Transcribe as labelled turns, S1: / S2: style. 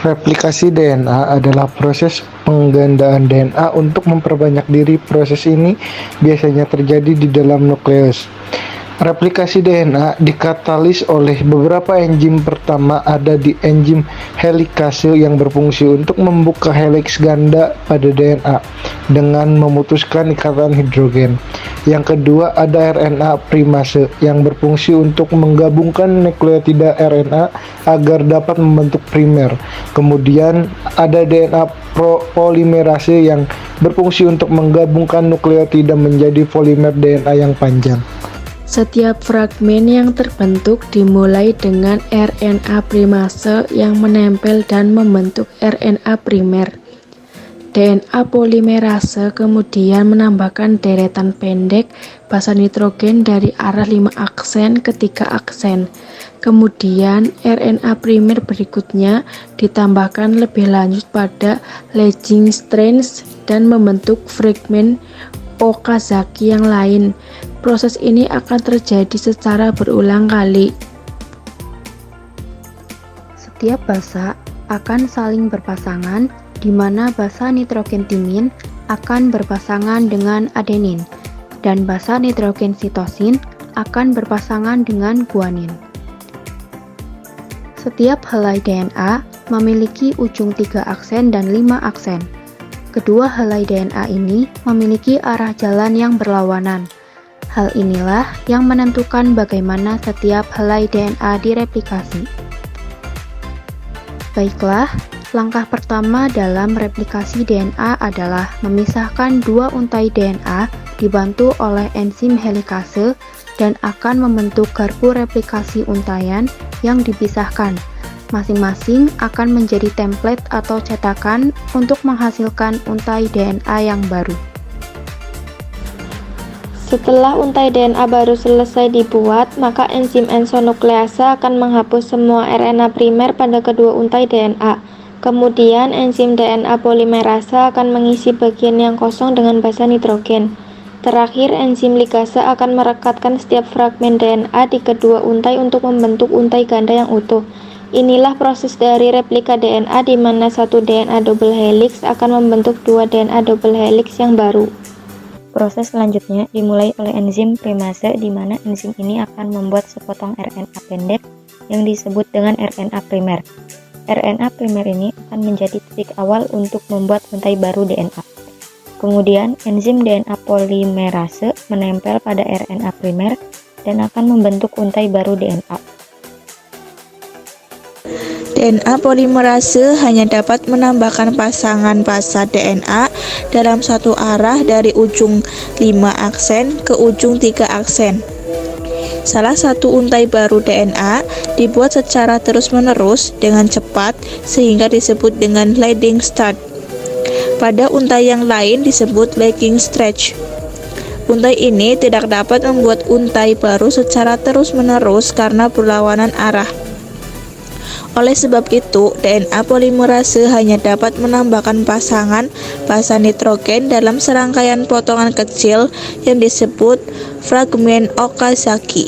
S1: Replikasi DNA adalah proses penggandaan DNA untuk memperbanyak diri. Proses ini biasanya terjadi di dalam nukleus. Replikasi DNA dikatalis oleh beberapa enzim. Pertama ada di enzim helikase yang berfungsi untuk membuka heliks ganda pada DNA dengan memutuskan ikatan hidrogen. Yang kedua ada RNA primase yang berfungsi untuk menggabungkan nukleotida RNA agar dapat membentuk primer. Kemudian ada DNA polimerase yang berfungsi untuk menggabungkan nukleotida menjadi polimer DNA yang panjang.
S2: Setiap fragmen yang terbentuk dimulai dengan RNA primase yang menempel dan membentuk RNA primer. DNA polimerase kemudian menambahkan deretan pendek basa nitrogen dari arah 5 aksen ke 3 aksen. Kemudian RNA primer berikutnya ditambahkan lebih lanjut pada leading strands dan membentuk fragmen Okazaki yang lain. Proses ini akan terjadi secara berulang kali.
S3: Setiap basa akan saling berpasangan, di mana basa nitrogen timin akan berpasangan dengan adenin, dan basa nitrogen sitosin akan berpasangan dengan guanin. Setiap helai DNA memiliki ujung 3 aksen dan 5 aksen. Kedua helai DNA ini memiliki arah jalan yang berlawanan. Hal inilah yang menentukan bagaimana setiap helai DNA direplikasi. Baiklah, langkah pertama dalam replikasi DNA adalah memisahkan dua untai DNA dibantu oleh enzim helikase dan akan membentuk garpu replikasi untaian yang dipisahkan. Masing-masing akan menjadi template atau cetakan untuk menghasilkan untai DNA yang baru.
S4: Setelah untai DNA baru selesai dibuat, maka enzim enzonuklease akan menghapus semua RNA primer pada kedua untai DNA. Kemudian enzim DNA polimerase akan mengisi bagian yang kosong dengan basa nitrogen. Terakhir, enzim ligase akan merekatkan setiap fragmen DNA di kedua untai untuk membentuk untai ganda yang utuh. Inilah proses dari replika DNA di mana satu DNA double helix akan membentuk dua DNA double helix yang baru.
S5: Proses selanjutnya dimulai oleh enzim primase, di mana enzim ini akan membuat sepotong RNA pendek yang disebut dengan RNA primer. RNA primer ini akan menjadi titik awal untuk membuat untai baru DNA. Kemudian enzim DNA polimerase menempel pada RNA primer dan akan membentuk untai baru DNA.
S6: DNA polimerase hanya dapat menambahkan pasangan basa DNA dalam satu arah dari ujung 5 aksen ke ujung 3 aksen. Salah satu untai baru DNA dibuat secara terus-menerus dengan cepat sehingga disebut dengan leading start. Pada untai yang lain disebut lagging stretch. Untai ini tidak dapat membuat untai baru secara terus-menerus karena berlawanan arah. Oleh sebab itu, DNA polimerase hanya dapat menambahkan pasangan basa nitrogen dalam serangkaian potongan kecil yang disebut fragmen Okazaki.